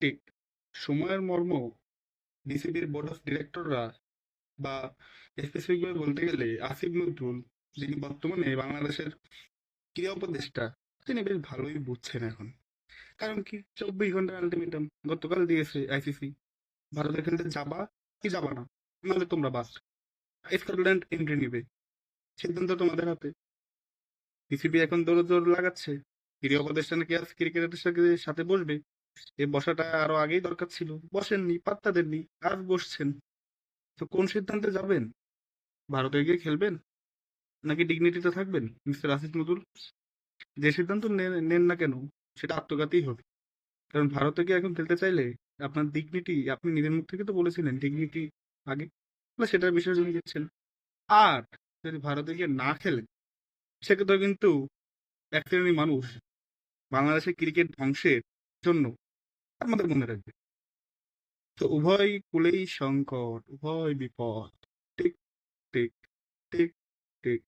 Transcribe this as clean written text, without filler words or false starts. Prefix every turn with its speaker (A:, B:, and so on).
A: ঠিক। সময়ের মর্ম বিসিবির বোর্ড অফ ডিরেক্টররা বা স্পেসিফিক ভাবে বলতে গেলে আসিফ নজরুল, যিনি বর্তমানে বাংলাদেশের ক্রীড়া উপদেষ্টা, তিনি বেশ ভালোই বুঝছেন এখন। কারণ কি, 24 ঘন্টার আলটিমেটাম গতকাল দিয়েছে আইসিসি। ভারতের খেলতে যাবা কি যাবা না, নাহলে তোমরা বাদ। স্কটল্যান্ড এন্ট্রি নিবে, সিদ্ধান্ত তোমাদের হাতে। বিসিবি এখন দৌড় লাগাচ্ছে, ক্রীড়া উপদেষ্টা নাকি আজ ক্রিকেটারদের সাথে সাথে বসবে। এই বসাটা আরো আগেই দরকার ছিল, বসেননি, পাত্তা দেননি, আজ বসছেন। তো কোন সিদ্ধান্তে যাবেন? ভারতে গিয়ে খেলবেন নাকি ডিগনিটিতে থাকবেন? মিস্টার আসিফ নজরুল, যে সিদ্ধান্ত নেন না কেন, সেটা আত্মঘাতী হবে। কারণ ভারতে গিয়ে এখন খেলতে চাইলে আপনার ডিগনিটি, আপনি নিজের মুখ থেকে তো বলেছিলেন ডিগনিটি আগে, তাহলে সেটার বিসর্জন দিচ্ছেন। আর যদি ভারতে গিয়ে না খেলেন, সেক্ষেত্রে কিন্তু এক শ্রেণীর মানুষ বাংলাদেশের ক্রিকেট ধ্বংসের জন্য আমাদের মনে রাখবে। তো উভয় কূলেই সংকট, উভয় বিপদ। ঠিক, ঠিক, ঠিক, ঠিক।